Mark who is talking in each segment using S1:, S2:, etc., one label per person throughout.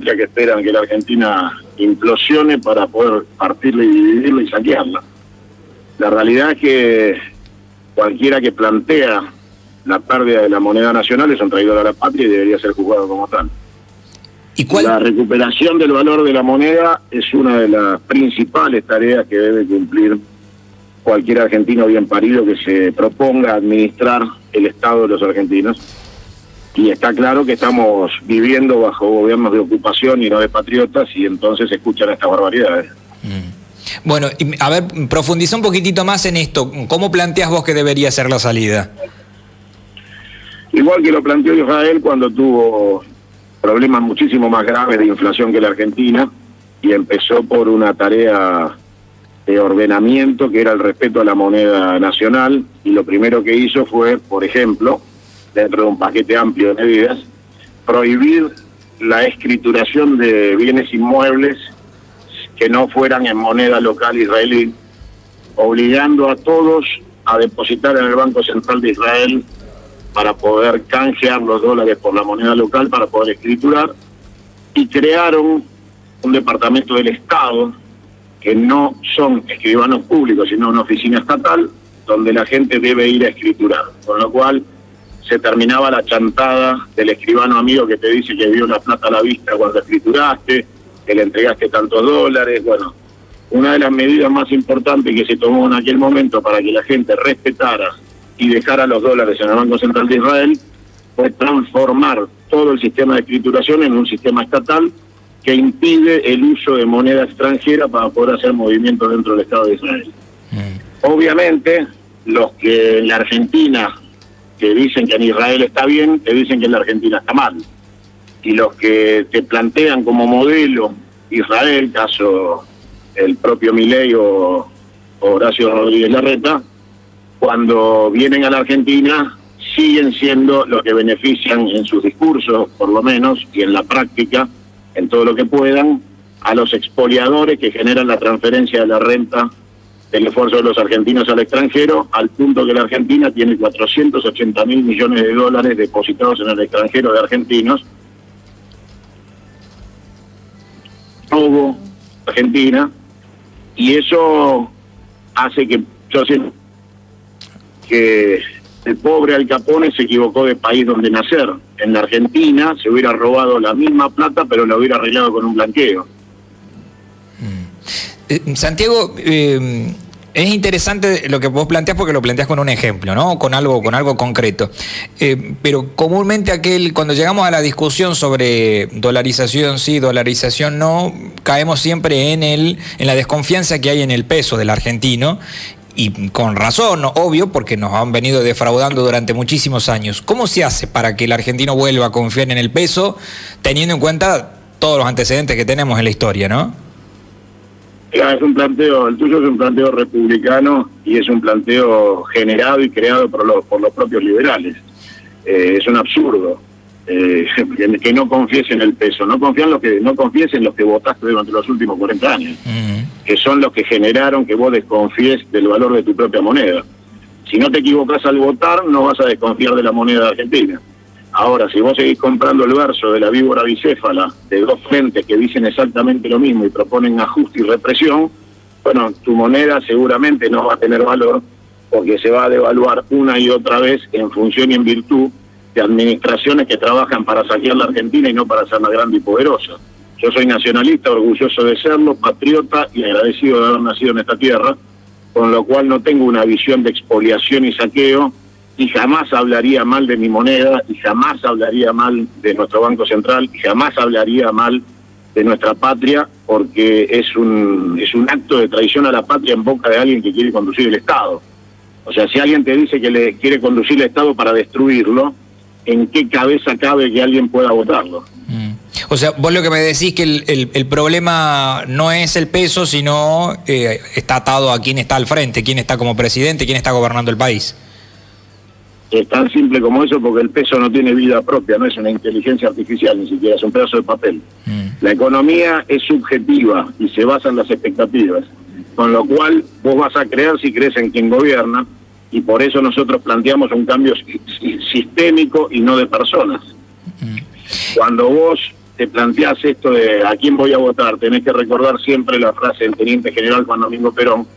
S1: política que esperan que la Argentina implosione para poder partirla y dividirla y saquearla. La realidad es que cualquiera que plantea la pérdida de la moneda nacional es un traidor a la patria y debería ser juzgado como tal. La recuperación del valor de la moneda es una de las principales tareas que debe cumplir cualquier argentino bien parido que se proponga administrar el Estado de los argentinos. Y está claro que estamos viviendo bajo gobiernos de ocupación y no de patriotas, y entonces se escuchan estas barbaridades.
S2: Bueno, a ver, profundiza un poquitito más en esto. ¿Cómo planteas vos que debería ser la salida?
S1: Igual que lo planteó Israel cuando tuvo problemas muchísimo más graves de inflación que la Argentina, y empezó por una tarea de ordenamiento que era el respeto a la moneda nacional, y lo primero que hizo fue, por ejemplo, dentro de un paquete amplio de medidas, prohibir la escrituración de bienes inmuebles que no fueran en moneda local israelí, obligando a todos a depositar en el Banco Central de Israel para poder canjear los dólares por la moneda local para poder escriturar, y crearon un departamento del Estado que no son escribanos públicos, sino una oficina estatal donde la gente debe ir a escriturar, con lo cual se terminaba la chantada del escribano amigo que te dice que vio la plata a la vista cuando escrituraste, que le entregaste tantos dólares. Bueno, una de las medidas más importantes que se tomó en aquel momento para que la gente respetara y dejara los dólares en el Banco Central de Israel fue transformar todo el sistema de escrituración en un sistema estatal que impide el uso de moneda extranjera para poder hacer movimientos dentro del Estado de Israel. Obviamente, los que en la Argentina que dicen que en Israel está bien, te dicen que en la Argentina está mal. Y los que te plantean como modelo Israel, caso el propio Milei o Horacio Rodríguez Larreta, cuando vienen a la Argentina siguen siendo los que benefician en sus discursos, por lo menos, y en la práctica, en todo lo que puedan, a los expoliadores que generan la transferencia de la renta del esfuerzo de los argentinos al extranjero, al punto que la Argentina tiene 480.000 millones de dólares depositados en el extranjero de argentinos. Todo Argentina, y eso hace que yo siento que el pobre Al Capone se equivocó de país donde nacer. En la Argentina se hubiera robado la misma plata, pero lo hubiera arreglado con un blanqueo.
S2: Santiago, es interesante lo que vos planteás porque lo planteás con un ejemplo, ¿no? Con algo concreto. Pero comúnmente cuando llegamos a la discusión sobre dolarización sí, dolarización no, caemos siempre en la desconfianza que hay en el peso del argentino. Y con razón, obvio, porque nos han venido defraudando durante muchísimos años. ¿Cómo se hace para que el argentino vuelva a confiar en el peso, teniendo en cuenta todos los antecedentes que tenemos en la historia, no?
S1: Es un planteo, el tuyo es un planteo republicano y es un planteo generado y creado por los propios liberales. Es un absurdo que no confíes en el peso, no confíes en los que votaste durante los últimos 40 años, que son los que generaron que vos desconfíes del valor de tu propia moneda. Si no te equivocás al votar, no vas a desconfiar de la moneda argentina. Ahora, si vos seguís comprando el verso de la víbora bicéfala de dos frentes que dicen exactamente lo mismo y proponen ajuste y represión, bueno, tu moneda seguramente no va a tener valor porque se va a devaluar una y otra vez en función y en virtud de administraciones que trabajan para saquear la Argentina y no para hacerla grande y poderosa. Yo soy nacionalista, orgulloso de serlo, patriota y agradecido de haber nacido en esta tierra, con lo cual no tengo una visión de expoliación y saqueo, y jamás hablaría mal de mi moneda, y jamás hablaría mal de nuestro Banco Central, y jamás hablaría mal de nuestra patria, porque es un acto de traición a la patria en boca de alguien que quiere conducir el Estado. O sea, si alguien te dice que le quiere conducir el Estado para destruirlo, ¿en qué cabeza cabe que alguien pueda votarlo?
S2: O sea, vos lo que me decís que el problema no es el peso, sino está atado a quién está al frente, quién está como presidente, quién está gobernando el país.
S1: Es tan simple como eso, porque el peso no tiene vida propia, no es una inteligencia artificial, ni siquiera es un pedazo de papel. La economía es subjetiva y se basa en las expectativas, con lo cual vos vas a creer si crees en quien gobierna, y por eso nosotros planteamos un cambio sistémico y no de personas. Cuando vos te planteás esto de a quién voy a votar, tenés que recordar siempre la frase del teniente general Juan Domingo Perón,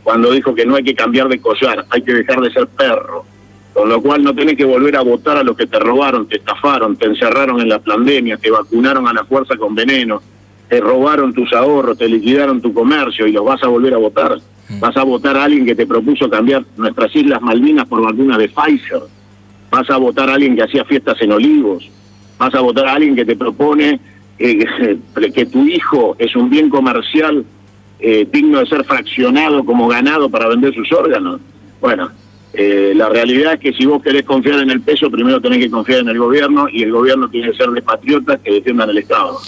S1: cuando dijo que no hay que cambiar de collar, hay que dejar de ser perro. Con lo cual no tenés que volver a votar a los que te robaron, te estafaron, te encerraron en la pandemia, te vacunaron a la fuerza con veneno, te robaron tus ahorros, te liquidaron tu comercio y los vas a volver a votar. Vas a votar a alguien que te propuso cambiar nuestras Islas Malvinas por vacunas de Pfizer. Vas a votar a alguien que hacía fiestas en Olivos. Vas a votar a alguien que te propone que tu hijo es un bien comercial digno de ser fraccionado como ganado para vender sus órganos. Bueno, la realidad es que si vos querés confiar en el peso, primero tenés que confiar en el gobierno, y el gobierno tiene que ser de patriotas que defiendan el Estado.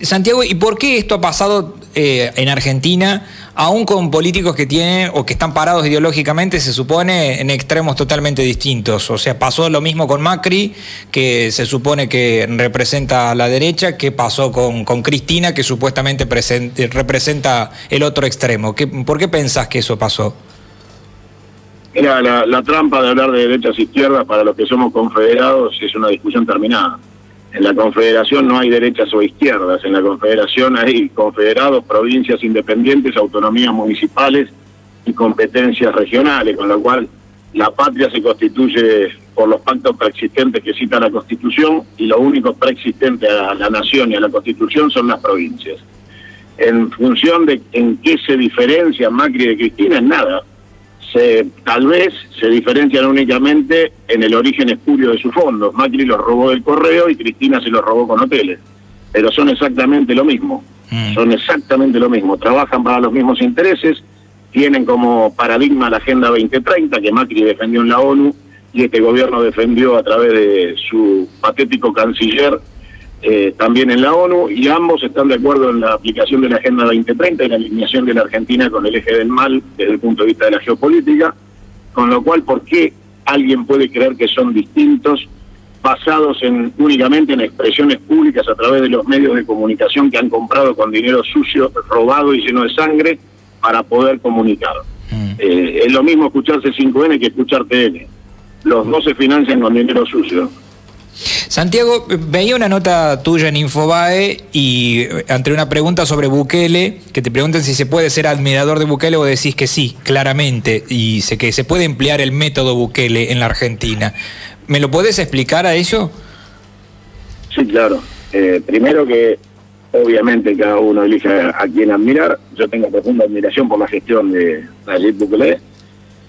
S2: Santiago, ¿y por qué esto ha pasado en Argentina, aún con políticos que tienen o que están parados ideológicamente, se supone, en extremos totalmente distintos? O sea, pasó lo mismo con Macri, que se supone que representa a la derecha, que pasó con Cristina, que supuestamente representa el otro extremo. ¿Por qué pensás que eso pasó?
S1: Mira, la trampa de hablar de derechas e izquierdas para los que somos confederados es una discusión terminada. En la Confederación no hay derechas o izquierdas, en la Confederación hay confederados, provincias independientes, autonomías municipales y competencias regionales, con lo cual la patria se constituye por los pactos preexistentes que cita la Constitución, y lo único preexistente a la nación y a la Constitución son las provincias. En función de en qué se diferencia Macri de Cristina, en nada. Tal vez se diferencian únicamente en el origen espurio de sus fondos. Macri los robó del correo y Cristina se los robó con hoteles. Pero son exactamente lo mismo. Son exactamente lo mismo. Trabajan para los mismos intereses, tienen como paradigma la Agenda 2030, que Macri defendió en la ONU y este gobierno defendió a través de su patético canciller también en la ONU, y ambos están de acuerdo en la aplicación de la Agenda 2030 y la alineación de la Argentina con el eje del mal desde el punto de vista de la geopolítica, con lo cual, ¿por qué alguien puede creer que son distintos basados únicamente en expresiones públicas a través de los medios de comunicación que han comprado con dinero sucio, robado y lleno de sangre para poder comunicar? Es lo mismo escucharse 5N que escuchar TN. Los dos se financian con dinero sucio.
S2: Santiago, veía una nota tuya en Infobae y ante una pregunta sobre Bukele, que te preguntan si se puede ser admirador de Bukele, o decís que sí, claramente, y que se puede emplear el método Bukele en la Argentina. ¿Me lo podés explicar a eso?
S1: Sí, claro. Primero que obviamente cada uno elige a quién admirar. Yo tengo profunda admiración por la gestión de Nayib Bukele,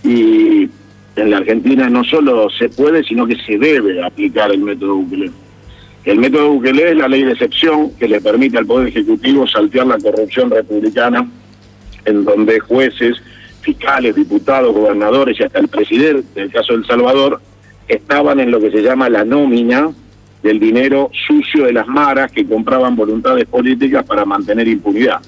S1: y en la Argentina no solo se puede, sino que se debe aplicar el método Bukele. El método Bukele es la ley de excepción que le permite al Poder Ejecutivo saltear la corrupción republicana, en donde jueces, fiscales, diputados, gobernadores y hasta el presidente, en el caso de El Salvador, estaban en lo que se llama la nómina del dinero sucio de las maras que compraban voluntades políticas para mantener impunidad.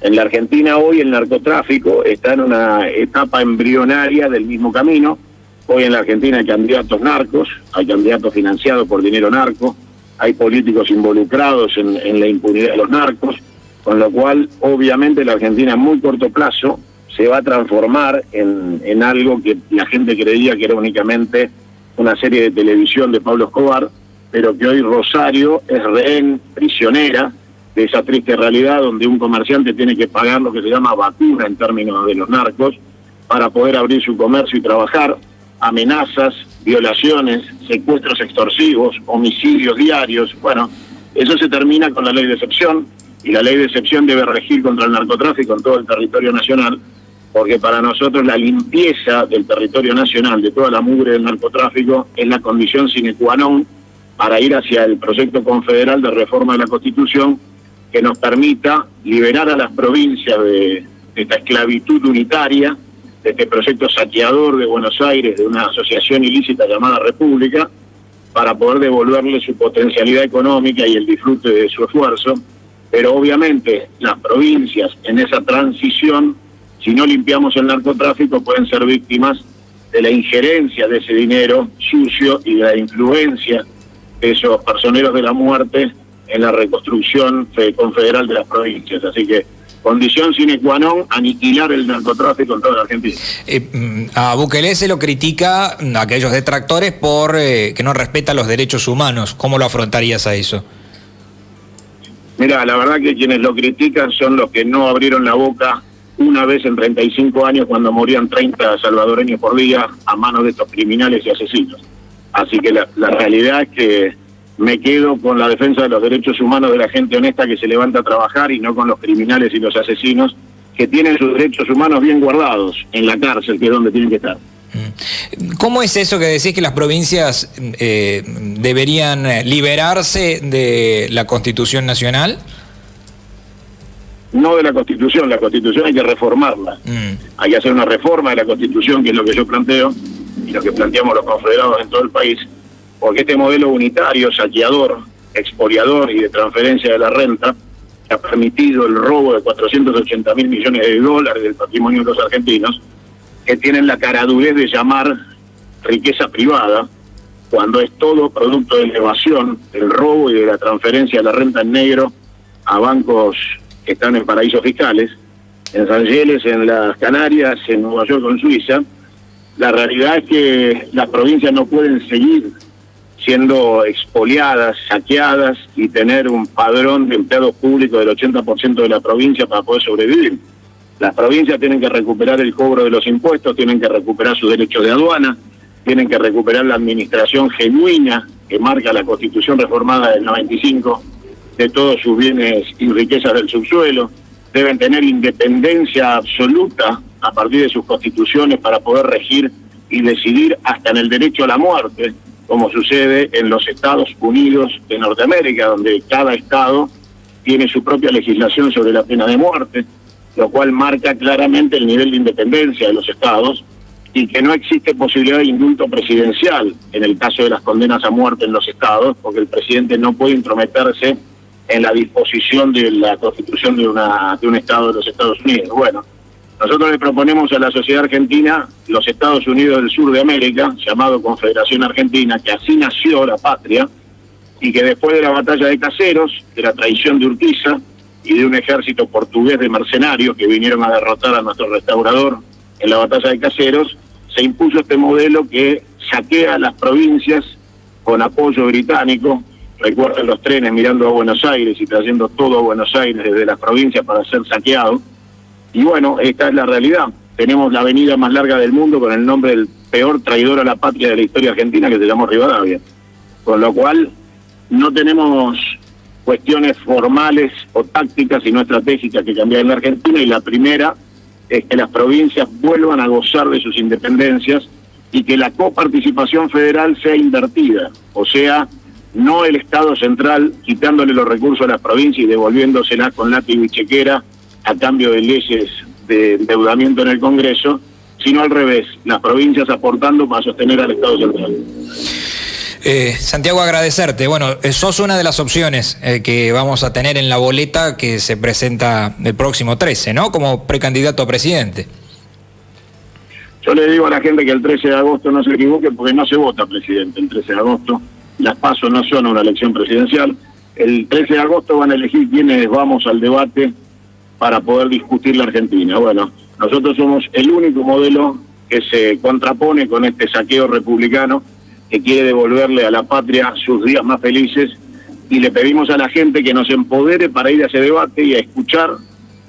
S1: En la Argentina hoy el narcotráfico está en una etapa embrionaria del mismo camino. Hoy en la Argentina hay candidatos narcos, hay candidatos financiados por dinero narco, hay políticos involucrados en la impunidad de los narcos, con lo cual obviamente la Argentina a muy corto plazo se va a transformar en algo que la gente creía que era únicamente una serie de televisión de Pablo Escobar, pero que hoy Rosario es rehén, prisionera de esa triste realidad donde un comerciante tiene que pagar lo que se llama vacuna en términos de los narcos para poder abrir su comercio y trabajar. Amenazas, violaciones, secuestros extorsivos, homicidios diarios. Bueno, eso se termina con la ley de excepción, y la ley de excepción debe regir contra el narcotráfico en todo el territorio nacional, porque para nosotros la limpieza del territorio nacional de toda la mugre del narcotráfico es la condición sine qua non para ir hacia el proyecto confederal de reforma de la Constitución que nos permita liberar a las provincias de esta esclavitud unitaria, de este proyecto saqueador de Buenos Aires, de una asociación ilícita llamada República, para poder devolverle su potencialidad económica y el disfrute de su esfuerzo. Pero obviamente las provincias en esa transición, si no limpiamos el narcotráfico, pueden ser víctimas de la injerencia de ese dinero sucio y de la influencia de esos personeros de la muerte en la reconstrucción confederal de las provincias. Así que condición sine qua non, aniquilar el narcotráfico en toda la Argentina.
S2: A Bukele se lo critica a aquellos detractores por que no respeta los derechos humanos. ¿Cómo lo afrontarías a eso?
S1: Mira, la verdad que quienes lo critican son los que no abrieron la boca una vez en 35 años cuando morían 30 salvadoreños por día a manos de estos criminales y asesinos. Así que la realidad es que me quedo con la defensa de los derechos humanos de la gente honesta que se levanta a trabajar y no con los criminales y los asesinos que tienen sus derechos humanos bien guardados en la cárcel, que es donde tienen que estar.
S2: ¿Cómo es eso que decís que las provincias deberían liberarse de la Constitución Nacional?
S1: No de la Constitución hay que reformarla. Hay que hacer una reforma de la Constitución, que es lo que yo planteo y lo que planteamos los confederados en todo el país, porque este modelo unitario, saqueador, expoliador y de transferencia de la renta, que ha permitido el robo de 480.000 millones de dólares del patrimonio de los argentinos, que tienen la caradurez de llamar riqueza privada, cuando es todo producto de la evasión, del robo y de la transferencia de la renta en negro a bancos que están en paraísos fiscales, en San Giles, en las Canarias, en Nueva York o en Suiza. La realidad es que las provincias no pueden seguir siendo expoliadas, saqueadas y tener un padrón de empleados públicos del 80% de la provincia para poder sobrevivir. Las provincias tienen que recuperar el cobro de los impuestos, tienen que recuperar sus derechos de aduana, tienen que recuperar la administración genuina que marca la Constitución reformada del 95 de todos sus bienes y riquezas del subsuelo, deben tener independencia absoluta a partir de sus constituciones para poder regir y decidir hasta en el derecho a la muerte, como sucede en los Estados Unidos de Norteamérica, donde cada estado tiene su propia legislación sobre la pena de muerte, lo cual marca claramente el nivel de independencia de los estados y que no existe posibilidad de indulto presidencial en el caso de las condenas a muerte en los estados, porque el presidente no puede intrometerse en la disposición de la constitución de un estado de los Estados Unidos. Bueno, nosotros le proponemos a la sociedad argentina los Estados Unidos del Sur de América, llamado Confederación Argentina, que así nació la patria, y que después de la batalla de Caseros, de la traición de Urquiza y de un ejército portugués de mercenarios que vinieron a derrotar a nuestro restaurador en la batalla de Caseros, se impuso este modelo que saquea las provincias con apoyo británico. Recuerden los trenes mirando a Buenos Aires y trayendo todo a Buenos Aires desde las provincias para ser saqueado. Y bueno, esta es la realidad. Tenemos la avenida más larga del mundo con el nombre del peor traidor a la patria de la historia argentina, que se llamó Rivadavia. Con lo cual, no tenemos cuestiones formales o tácticas, sino estratégicas que cambiar en la Argentina, y la primera es que las provincias vuelvan a gozar de sus independencias y que la coparticipación federal sea invertida, o sea, no el Estado central quitándole los recursos a las provincias y devolviéndoselas con látigo y chequera a cambio de leyes de endeudamiento en el Congreso, sino al revés, las provincias aportando para sostener al Estado central.
S2: Santiago, agradecerte. Bueno, sos una de las opciones que vamos a tener en la boleta que se presenta el próximo 13, ¿no? Como precandidato a presidente.
S1: Yo le digo a la gente que el 13 de agosto no se equivoque, porque no se vota presidente el 13 de agosto. Las PASO no son una elección presidencial. El 13 de agosto van a elegir quiénes vamos al debate para poder discutir la Argentina. Bueno, nosotros somos el único modelo que se contrapone con este saqueo republicano que quiere devolverle a la patria sus días más felices, y le pedimos a la gente que nos empodere para ir a ese debate y a escuchar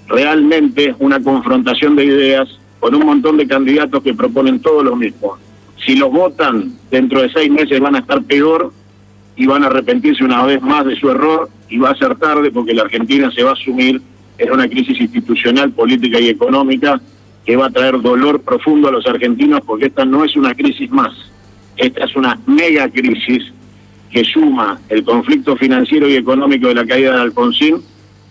S1: realmente una confrontación de ideas con un montón de candidatos que proponen todo lo mismo. Si los votan, dentro de 6 meses van a estar peor y van a arrepentirse una vez más de su error, y va a ser tarde porque la Argentina se va a sumir en una crisis institucional, política y económica que va a traer dolor profundo a los argentinos, porque esta no es una crisis más. Esta es una mega crisis que suma el conflicto financiero y económico de la caída de Alfonsín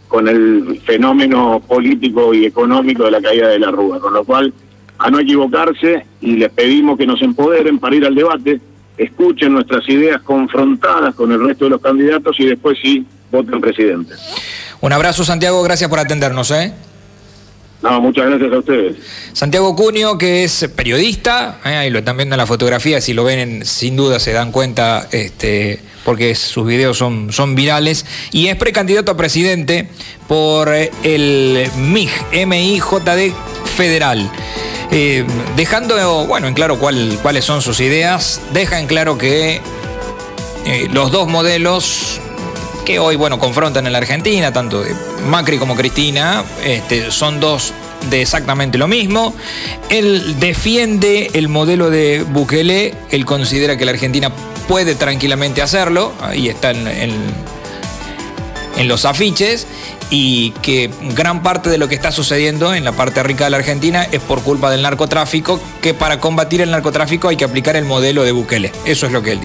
S1: con el fenómeno político y económico de la caída de la Rúa. Con lo cual, a no equivocarse, y les pedimos que nos empoderen para ir al debate, escuchen nuestras ideas confrontadas con el resto de los candidatos y después sí voten presidente.
S2: Un abrazo, Santiago, gracias por atendernos, ¿eh?
S1: No, muchas gracias a ustedes.
S2: Santiago Cunio, que es periodista, ahí lo están viendo en la fotografía, si lo ven sin duda se dan cuenta, porque sus videos son virales, y es precandidato a presidente por el MIJD federal. Dejando, bueno, en claro cuáles son sus ideas, deja en claro que los dos modelos que hoy, bueno, confrontan en la Argentina, tanto Macri como Cristina, son dos de exactamente lo mismo. Él defiende el modelo de Bukele, él considera que la Argentina puede tranquilamente hacerlo, ahí está en los afiches, y que gran parte de lo que está sucediendo en la parte rica de la Argentina es por culpa del narcotráfico, que para combatir el narcotráfico hay que aplicar el modelo de Bukele. Eso es lo que él dice.